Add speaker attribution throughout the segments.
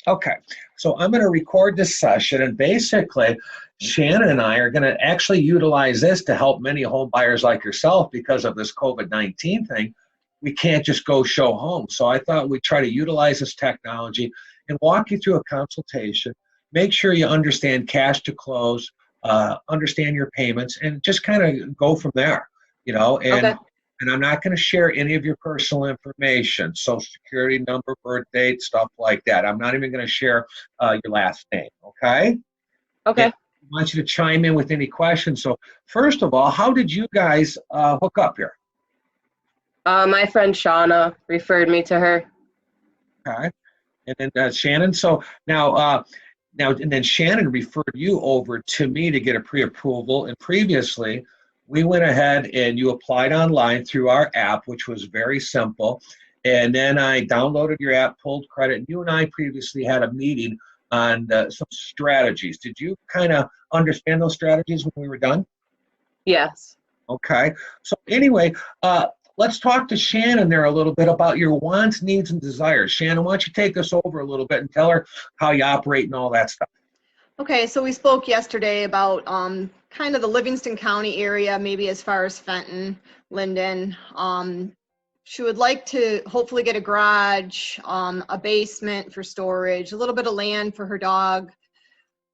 Speaker 1: Okay, so I'm going to record this session, and basically, Shannon and I are going to actually utilize this to help many home buyers like yourself because of this COVID-19 thing. We can't just go show homes. So I thought we'd try to utilize this technology and walk you through a consultation, make sure you understand cash to close, understand your payments, and just kind of go from there, you know,
Speaker 2: Okay.
Speaker 1: and I'm not going to share any of your personal information, social security number, birth date, stuff like that. I'm not even going to share your last name, okay? And
Speaker 2: Okay.
Speaker 1: I want you to chime in with any questions. So first of all, how did you guys hook up here?
Speaker 2: My friend Shauna referred me to her.
Speaker 1: Okay. And then Shannon, so now, and then Shannon referred you over to me to get a pre-approval. And previously, we went ahead and you applied online through our app, which was very simple. And then I downloaded your app, pulled credit, and you and I previously had a meeting on some strategies. Did you kind of understand those strategies when we were done?
Speaker 2: Yes.
Speaker 1: Okay. So anyway, let's talk to Shannon there a little bit about your wants, needs, and desires. Shannon, why don't you take us over a little bit and tell her how you operate and all that stuff.
Speaker 3: Okay, so we spoke yesterday about kind of the Livingston County area, maybe as far as Fenton, Linden. She would like to hopefully get a garage, a basement for storage, a little bit of land for her dog.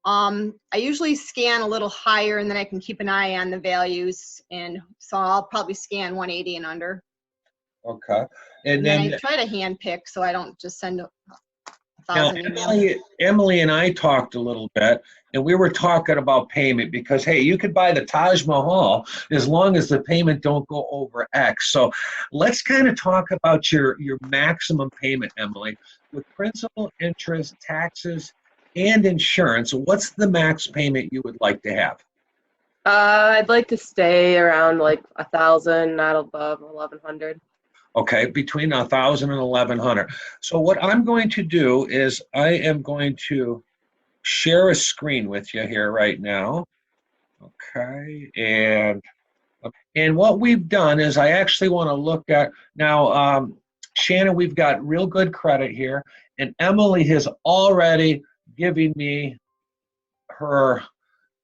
Speaker 3: I usually scan a little higher and then I can keep an eye on the values. And so I'll probably scan 180 and under.
Speaker 1: Okay.
Speaker 3: And then I try to hand pick so I don't just send a
Speaker 1: now,
Speaker 3: thousand emails.
Speaker 1: Emily and I talked a little bit, and we were talking about payment because, hey, you could buy the Taj Mahal as long as the payment don't go over X. So let's kind of talk about your maximum payment, Emily. With principal, interest, taxes, and insurance, what's the max payment you would like to have?
Speaker 2: I'd like to stay around like 1,000, not above 1,100.
Speaker 1: Okay, between 1,000 and 1,100. So what I'm going to do is I am going to share a screen with you here right now. Okay, and what we've done is I actually want to look at now. Shannon, we've got real good credit here, and Emily has already given me her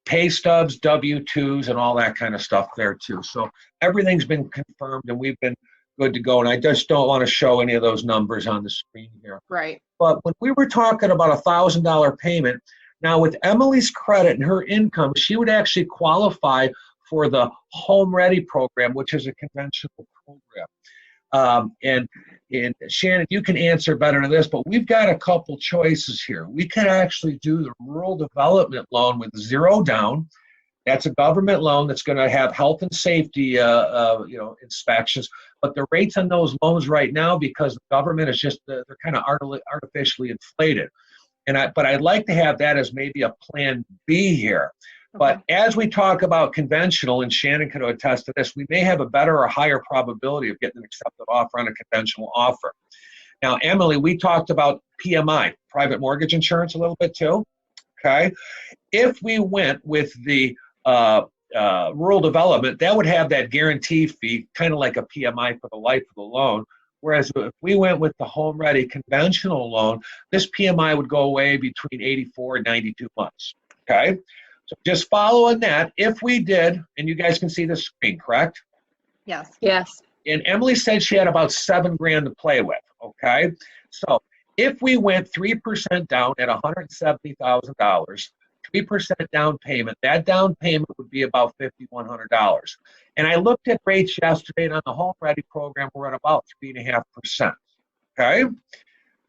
Speaker 1: pay stubs, W-2s, and all that kind of stuff there too. So everything's been confirmed, and we've been good to go. And I just don't want to show any of those numbers on the screen here.
Speaker 3: Right.
Speaker 1: But when we were talking about $1,000 payment, now with Emily's credit and her income, she would actually qualify for the Home Ready program, which is a conventional program. And Shannon, you can answer better than this, but we've got a couple choices here. We can actually do the rural development loan with zero down. That's a government loan that's going to have health and safety, inspections. But the rates on those loans right now, because the government is just they're kind of artificially inflated. But I'd like to have that as maybe a plan B here. Okay. But as we talk about conventional, and Shannon can attest to this, we may have a better or higher probability of getting an accepted offer on a conventional offer. Now, Emily, we talked about PMI, private mortgage insurance, a little bit too. Okay, if we went with the rural development, that would have that guarantee fee, kind of like a PMI for the life of the loan. Whereas if we went with the Home Ready conventional loan, this PMI would go away between 84 and 92 months. Okay, so just following that, if we did, and you guys can see the screen, correct?
Speaker 3: Yes.
Speaker 2: Yes.
Speaker 1: And Emily said she had about $7,000 to play with. Okay, so if we went 3% down at $170,000, 3% down payment, that down payment would be about $5,100. And I looked at rates yesterday, and on the Home Ready program, we're at about 3.5%. Okay?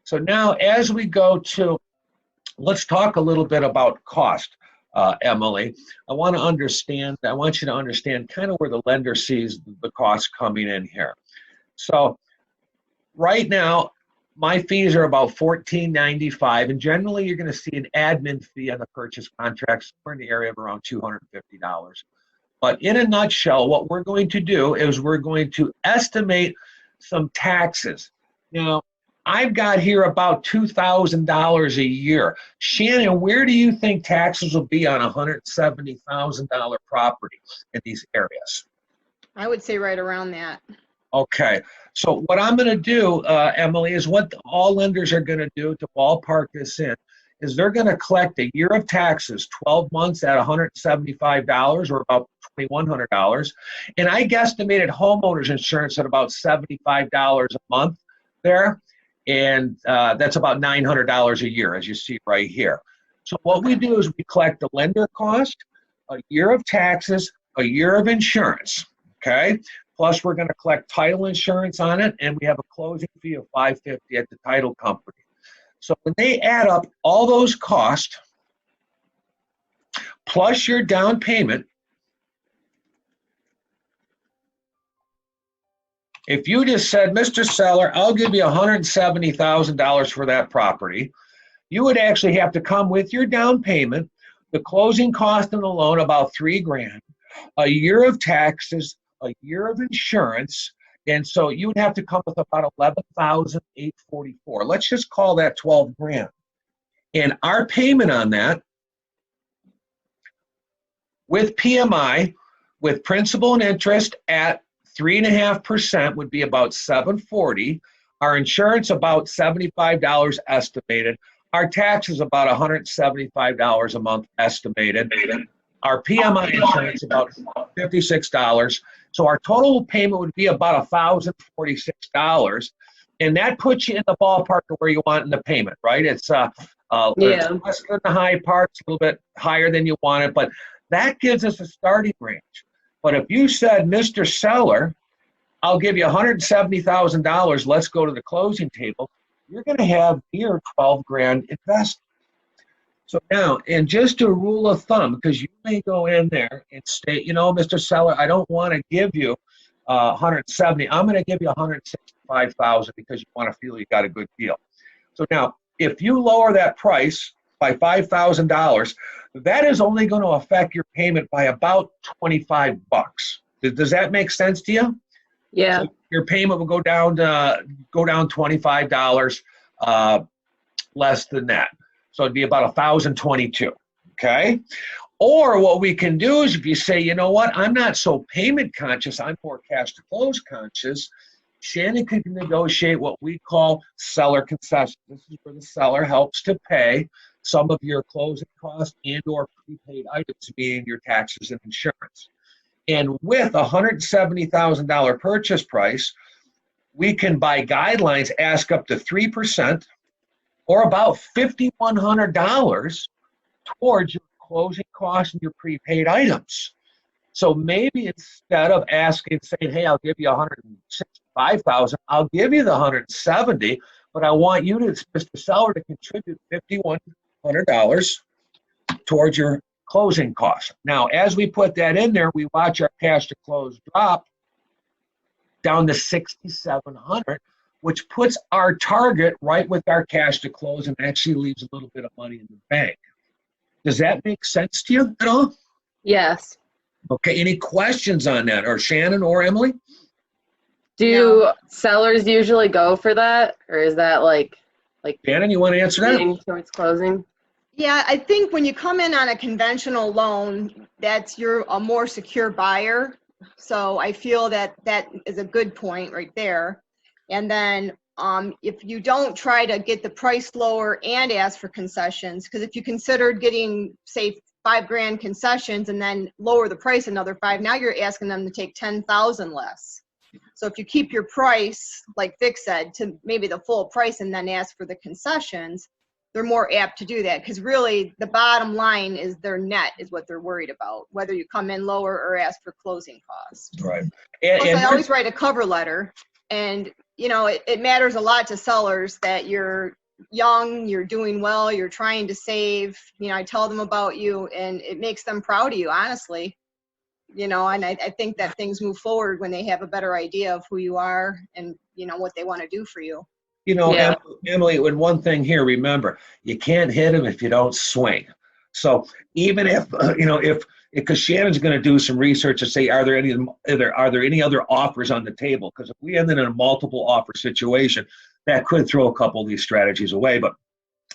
Speaker 1: So now as we go to, let's talk a little bit about cost, Emily. I want you to understand kind of where the lender sees the cost coming in here. So right now, my fees are about $14.95, and generally you're going to see an admin fee on the purchase contract somewhere in the area of around $250. But in a nutshell, what we're going to do is we're going to estimate some taxes. Now, I've got here about $2,000 a year. Shannon, where do you think taxes will be on a $170,000 property in these areas?
Speaker 3: I would say right around that.
Speaker 1: Okay, so what I'm going to do, Emily, is what all lenders are going to do to ballpark this in, is they're going to collect a year of taxes, 12 months at $175 or about $2,100. And I guesstimated homeowners insurance at about $75 a month there. And that's about $900 a year, as you see right here. So what we do is we collect the lender cost, a year of taxes, a year of insurance, okay? Plus, we're going to collect title insurance on it, and we have a closing fee of $550 at the title company. So when they add up all those costs, plus your down payment, if you just said, Mr. Seller, I'll give you $170,000 for that property, you would actually have to come with your down payment, the closing cost of the loan, about $3,000, a year of taxes, a year of insurance, and so you would have to come with about $11,844. Let's just call that $12,000. And our payment on that, with PMI, with principal and interest at 3.5%, would be about $740. Our insurance about $75 estimated. Our taxes about $175 a month estimated. Our PMI insurance about $56. So our total payment would be about $1,046. And that puts you in the ballpark of where you want in the payment, right? It's less than the high parts, a little bit higher than you want it, but that gives us a starting range. But if you said, Mr. Seller, I'll give you $170,000, let's go to the closing table, you're going to have near $12,000 invested. So now, and just a rule of thumb, because you may go in there and state, you know, Mr. Seller, I don't want to give you 170. I'm going to give you 165,000 because you want to feel you got a good deal. So now, if you lower that price by $5,000, that is only going to affect your payment by about $25. Does that make sense to you?
Speaker 2: Yeah.
Speaker 1: So your payment will go down $25 less than that. So it'd be about $1,022. Okay. Or what we can do is if you say, you know what, I'm not so payment conscious, I'm more cash to close conscious, Shannon can negotiate what we call seller concessions. This is where the seller helps to pay some of your closing costs and or prepaid items, being your taxes and insurance. And with a $170,000 purchase price, we can, by guidelines, ask up to 3% or about $5,100 towards your closing costs and your prepaid items. So maybe instead of asking, saying, hey, I'll give you $165,000, I'll give you the $170,000, but I want you to, Mr. Seller, to contribute $5,100 towards your closing costs. Now, as we put that in there, we watch our cash to close drop down to $6,700, which puts our target right with our cash to close and actually leaves a little bit of money in the bank. Does that make sense to you at all?
Speaker 2: Yes.
Speaker 1: Okay, any questions on that, or Shannon or Emily?
Speaker 2: Do sellers usually go for that, or is that like
Speaker 1: Shannon, you want to answer that?
Speaker 2: leaning towards closing?
Speaker 3: Yeah, I think when you come in on a conventional loan, you're a more secure buyer. So I feel that is a good point right there. And then if you don't try to get the price lower and ask for concessions, because if you considered getting, say, $5,000 concessions and then lower the price another $5,000, now you're asking them to take $10,000 less. So if you keep your price, like Vic said, to maybe the full price and then ask for the concessions, they're more apt to do that, because really the bottom line is their net is what they're worried about, whether you come in lower or ask for closing costs.
Speaker 1: Right.
Speaker 3: Plus, I always write a cover letter, and you know it matters a lot to sellers that you're young, you're doing well, you're trying to save. You know, I tell them about you, and it makes them proud of you, honestly. You know, and I think that things move forward when they have a better idea of who you are and you know what they want to do for you.
Speaker 1: You know,
Speaker 2: Yeah.
Speaker 1: Emily, and one thing here, remember, you can't hit them if you don't swing. So even if, because Shannon's going to do some research to say, are there any other offers on the table? Because if we end in a multiple offer situation, that could throw a couple of these strategies away. But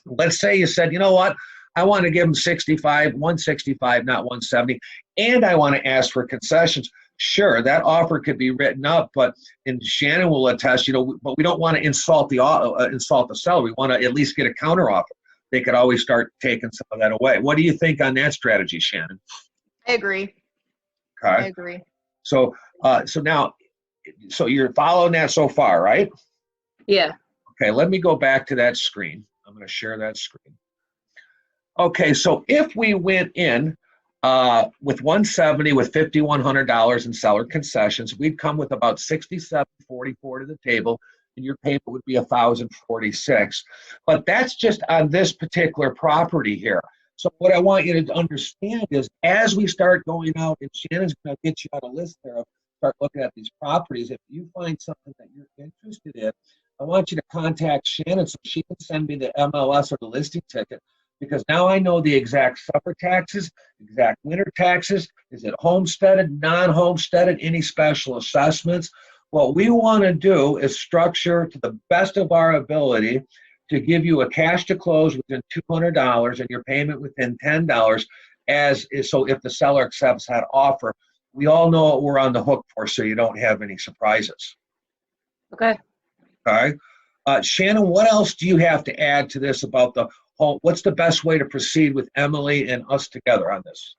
Speaker 1: let's say you said, you know what, I want to give them 165, not 170, and I want to ask for concessions. Sure, that offer could be written up, and Shannon will attest, but we don't want to insult the seller. We want to at least get a counter offer. They could always start taking some of that away. What do you think on that strategy, Shannon?
Speaker 3: I agree.
Speaker 1: Okay.
Speaker 3: I agree.
Speaker 1: So now, you're following that so far, right?
Speaker 2: Yeah.
Speaker 1: Okay, let me go back to that screen. I'm going to share that screen. Okay, so if we went in with 170 with $5,100 in seller concessions, we'd come with about 6744 to the table, and your payment would be 1,046. But that's just on this particular property here. So what I want you to understand is, as we start going out, and Shannon's going to get you on a list there, start looking at these properties. If you find something that you're interested in, I want you to contact Shannon so she can send me the MLS or the listing ticket, because now I know the exact summer taxes, exact winter taxes. Is it homesteaded, non-homesteaded, any special assessments? What we want to do is structure to the best of our ability to give you a cash to close within $200 and your payment within $10, so if the seller accepts that offer, we all know what we're on the hook for, so you don't have any surprises.
Speaker 2: Okay.
Speaker 1: Okay. Shannon, what else do you have to add to this about the home? What's the best way to proceed with Emily and us together on this?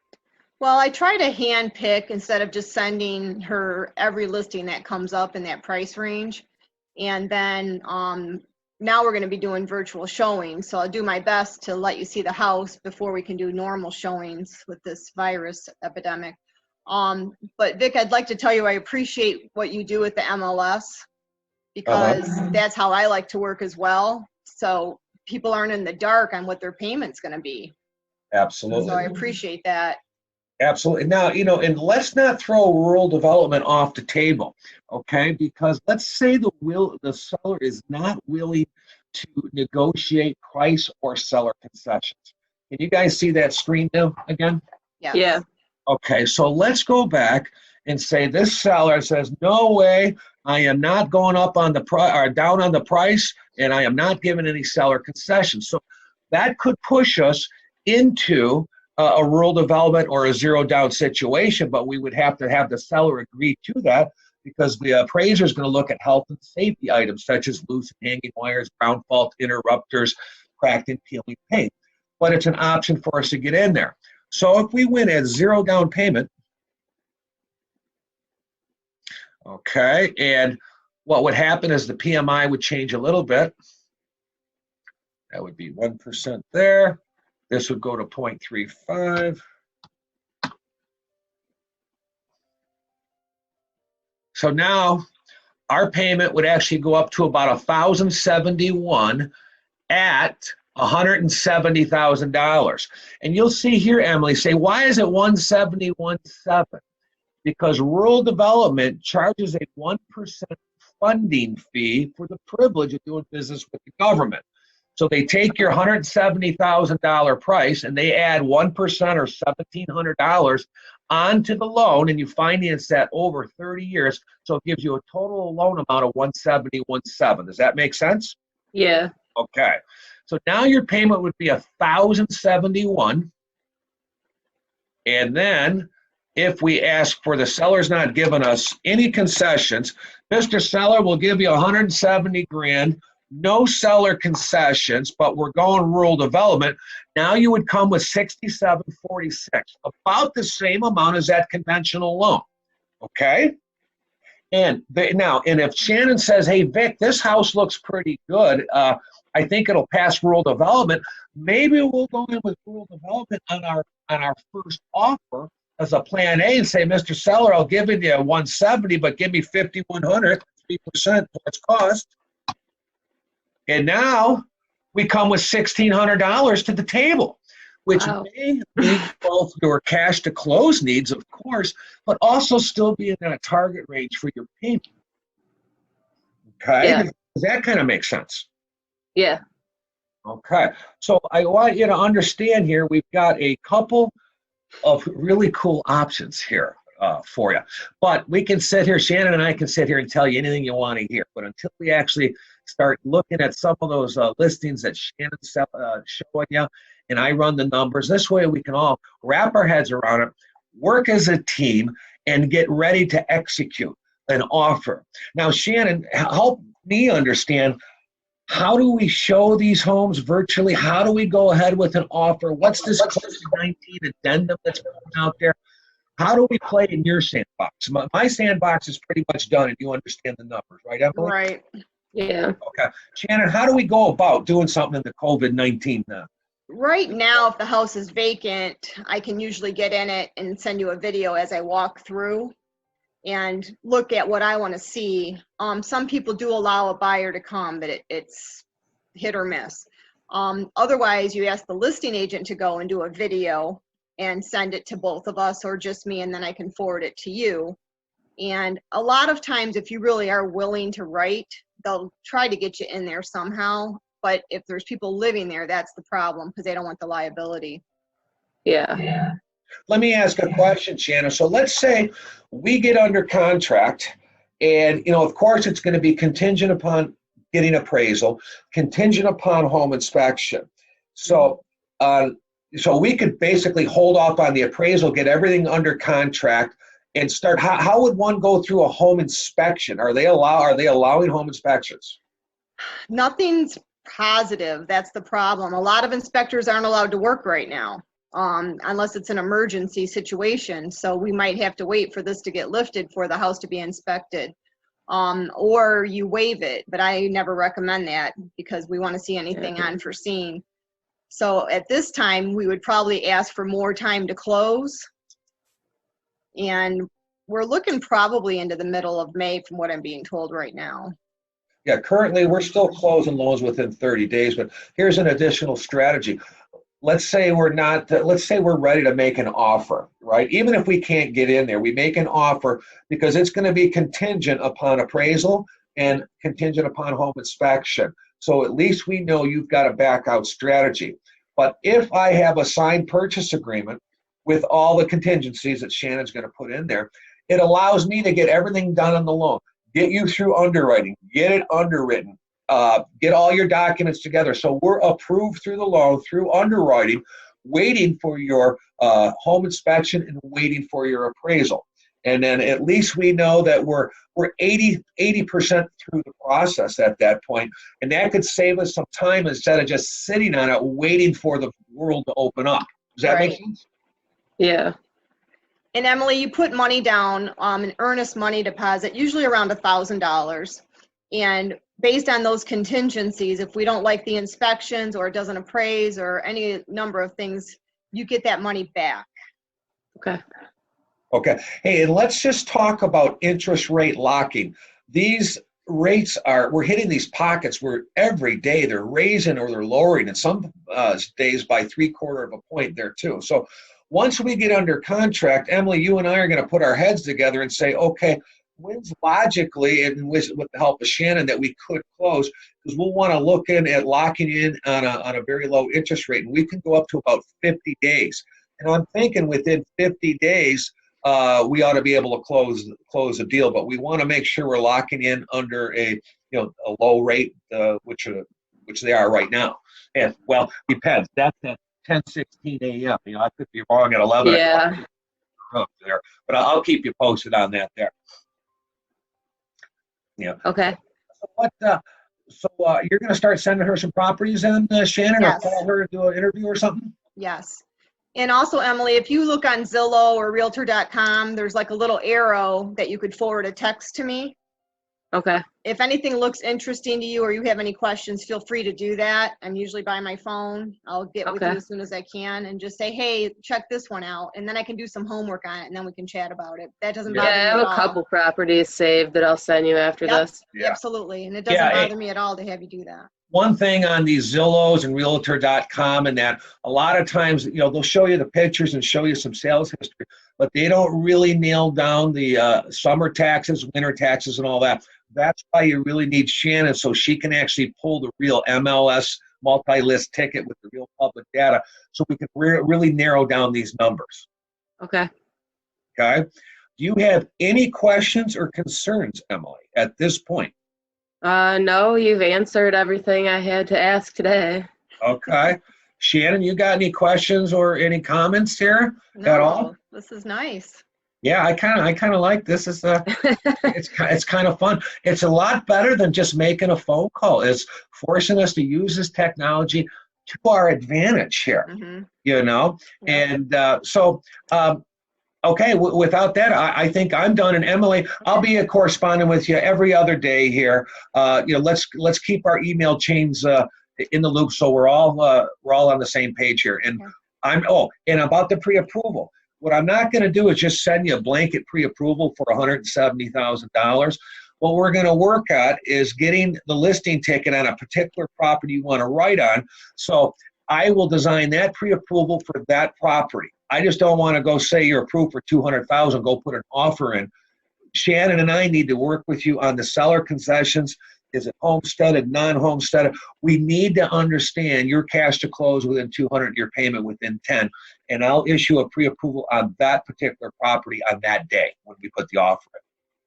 Speaker 3: Well, I try to hand pick instead of just sending her every listing that comes up in that price range. And then now we're going to be doing virtual showings. So I'll do my best to let you see the house before we can do normal showings with this virus epidemic. But Vic, I'd like to tell you I appreciate what you do with the MLS, because that's how I like to work as well. So people aren't in the dark on what their payment's going to be.
Speaker 1: Absolutely.
Speaker 3: So I appreciate that.
Speaker 1: Absolutely. Now, and let's not throw rural development off the table, okay? Because let's say the seller is not willing to negotiate price or seller concessions. Can you guys see that screen now again?
Speaker 3: Yes.
Speaker 2: Yeah.
Speaker 1: Okay, so let's go back and say this seller says, no way, I am not going up on the price or down on the price, and I am not giving any seller concessions. So that could push us into a rural development or a zero down situation, but we would have to have the seller agree to that, because the appraiser is going to look at health and safety items such as loose and hanging wires, ground fault interrupters, cracked and peeling paint. But it's an option for us to get in there. So if we went at zero down payment, okay, and what would happen is the PMI would change a little bit. That would be 1% there. This would go to 0.35. So now our payment would actually go up to about 1,071 at $170,000. And you'll see here, Emily, say, why is it 171.7? Because rural development charges a 1% funding fee for the privilege of doing business with the government. So they take your $170,000 price and they add 1% or $1,700 onto the loan, and you finance that over 30 years. So it gives you a total loan amount of 170.7. Does that make sense?
Speaker 2: Yeah.
Speaker 1: Okay. So now your payment would be 1,071. And then if we ask for the seller's not giving us any concessions, Mr. Seller will give you 170 grand. No seller concessions, but we're going rural development. Now you would come with 6746, about the same amount as that conventional loan. Okay? And if Shannon says, hey, Vic, this house looks pretty good, I think it'll pass rural development, maybe we'll go in with rural development on our first offer as a plan A and say, Mr. Seller, I'll give you 170, but give me 5,100, 3% plus cost. And now we come with $1,600 to the table, which may meet both your cash to close needs, of course, but also still be in that target range for your payment. Okay?
Speaker 2: Yeah.
Speaker 1: Does that kind of make sense?
Speaker 2: Yeah.
Speaker 1: Okay. So I want you to understand here, we've got a couple of really cool options here for you. But we can sit here, Shannon and I can sit here and tell you anything you want to hear. But until we actually start looking at some of those listings that Shannon's showing you, and I run the numbers, this way we can all wrap our heads around it, work as a team, and get ready to execute an offer. Now, Shannon, help me understand, how do we show these homes virtually? How do we go ahead with an offer? What's this COVID-19 addendum that's going out there? How do we play in your sandbox? My sandbox is pretty much done, and you understand the numbers, right, Emily?
Speaker 3: Right.
Speaker 2: Yeah.
Speaker 1: Okay. Shannon, how do we go about doing something in the COVID-19 now?
Speaker 3: Right now, if the house is vacant, I can usually get in it and send you a video as I walk through and look at what I want to see. Some people do allow a buyer to come, but it's hit or miss. Otherwise, you ask the listing agent to go and do a video and send it to both of us or just me, and then I can forward it to you. And a lot of times, if you really are willing to write, they'll try to get you in there somehow. But if there's people living there, that's the problem, because they don't want the liability.
Speaker 2: Yeah.
Speaker 1: Let me ask a question, Shannon. So let's say we get under contract, and of course it's going to be contingent upon getting appraisal, contingent upon home inspection. So we could basically hold off on the appraisal, get everything under contract, and start. How would one go through a home inspection? Are they allowing home inspections?
Speaker 3: Nothing's positive. That's the problem. A lot of inspectors aren't allowed to work right now, unless it's an emergency situation. So we might have to wait for this to get lifted for the house to be inspected, or you waive it. But I never recommend that, because we want to see anything unforeseen. So at this time, we would probably ask for more time to close. And we're looking probably into the middle of May from what I'm being told right now.
Speaker 1: Yeah, currently we're still closing loans within 30 days, but here's an additional strategy. Let's say we're ready to make an offer, right? Even if we can't get in there, we make an offer because it's going to be contingent upon appraisal and contingent upon home inspection. So at least we know you've got a back out strategy. But if I have a signed purchase agreement with all the contingencies that Shannon's going to put in there, it allows me to get everything done on the loan, get you through underwriting, get it underwritten, get all your documents together. So we're approved through the loan, through underwriting, waiting for your home inspection and waiting for your appraisal. And then at least we know that we're 80% through the process at that point. And that could save us some time instead of just sitting on it, waiting for the world to open up. Does that make sense?
Speaker 2: Yeah.
Speaker 3: And Emily, you put money down, an earnest money deposit, usually around $1,000. And based on those contingencies, if we don't like the inspections or it doesn't appraise or any number of things, you get that money back.
Speaker 1: Okay. Hey, and let's just talk about interest rate locking. These rates we're hitting these pockets where every day they're raising or they're lowering, and some days by 3/4 of a point there too. So once we get under contract, Emily, you and I are going to put our heads together and say, okay, when's logically, and with the help of Shannon, that we could close, because we'll want to look in at locking in on a very low interest rate, and we can go up to about 50 days. And I'm thinking within 50 days, we ought to be able to close a deal, but we want to make sure we're locking in under a low rate, which they are right now. And well, depends. That's at 10:16 a.m. I could be wrong at 11 o'clock there, but I'll keep you posted on that there. Yeah.
Speaker 2: Okay.
Speaker 1: So you're going to start sending her some properties in, Shannon,
Speaker 3: Yes.
Speaker 1: or call her to do an interview or something?
Speaker 3: Yes. And also, Emily, if you look on Zillow or Realtor.com, there's like a little arrow that you could forward a text to me.
Speaker 2: Okay.
Speaker 3: If anything looks interesting to you or you have any questions, feel free to do that. I'm usually by my phone. I'll get with you as soon as I can and just say, hey, check this one out. And then I can do some homework on it and then we can chat about it. That doesn't bother me
Speaker 2: Yeah, I
Speaker 3: at
Speaker 2: have
Speaker 3: all.
Speaker 2: a couple properties saved that I'll send you after this.
Speaker 1: Yeah.
Speaker 3: Absolutely. And it doesn't bother me at all to have you do that.
Speaker 1: One thing on these Zillows and Realtor.com and that, a lot of times, they'll show you the pictures and show you some sales history, but they don't really nail down the summer taxes, winter taxes, and all that. That's why you really need Shannon, so she can actually pull the real MLS multi-list ticket with the real public data, so we can really narrow down these numbers.
Speaker 2: Okay.
Speaker 1: Okay. Do you have any questions or concerns, Emily, at this point?
Speaker 2: No, you've answered everything I had to ask today.
Speaker 1: Okay. Shannon, you got any questions or any comments here at all?
Speaker 3: This is nice.
Speaker 1: Yeah, I kind of like this. It's kind of fun. It's a lot better than just making a phone call. It's forcing us to use this technology to our advantage here,
Speaker 3: Mhm.
Speaker 1: you know?
Speaker 3: Yeah.
Speaker 1: And okay, without that, I think I'm done. And Emily, I'll be a correspondent with you every other day here. Let's keep our email chains in the loop so we're all on the same page here. And
Speaker 3: Okay.
Speaker 1: and about the pre-approval. What I'm not going to do is just send you a blanket pre-approval for $170,000. What we're going to work at is getting the listing ticket on a particular property you want to write on. So I will design that pre-approval for that property. I just don't want to go say you're approved for 200,000, go put an offer in. Shannon and I need to work with you on the seller concessions. Is it homesteaded, non-homesteaded? We need to understand your cash to close within 200, your payment within 10, and I'll issue a pre-approval on that particular property on that day when we put the offer in.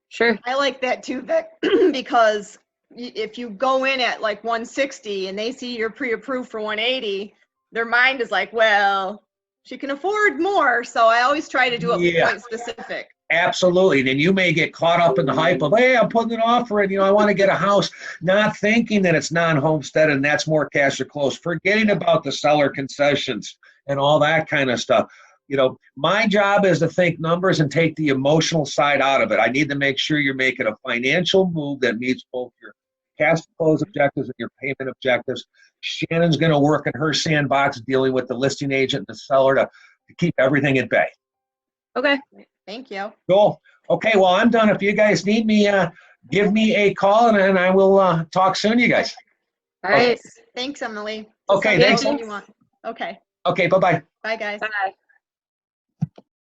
Speaker 2: Sure.
Speaker 3: I like that too, Vic, because if you go in at like 160 and they see you're pre-approved for 180, their mind is like, well, she can afford more. So I always try to do it
Speaker 1: Yeah.
Speaker 3: point specific.
Speaker 1: Absolutely. And you may get caught up in the hype of, hey, I'm putting an offer in, I want to get a house, not thinking that it's non-homestead and that's more cash or close, forgetting about the seller concessions and all that kind of stuff. My job is to think numbers and take the emotional side out of it. I need to make sure you're making a financial move that meets both your cash to close objectives and your payment objectives. Shannon's going to work in her sandbox dealing with the listing agent and the seller to keep everything at bay.
Speaker 2: Okay.
Speaker 3: Thank you.
Speaker 1: Cool. Okay, well, I'm done. If you guys need me, give me a call and I will talk soon, you guys.
Speaker 2: All right.
Speaker 3: Thanks, Emily.
Speaker 1: Okay,
Speaker 3: Just let me know
Speaker 1: thanks.
Speaker 3: when you want. Okay.
Speaker 1: Okay, bye-bye.
Speaker 3: Bye, guys.
Speaker 2: Bye.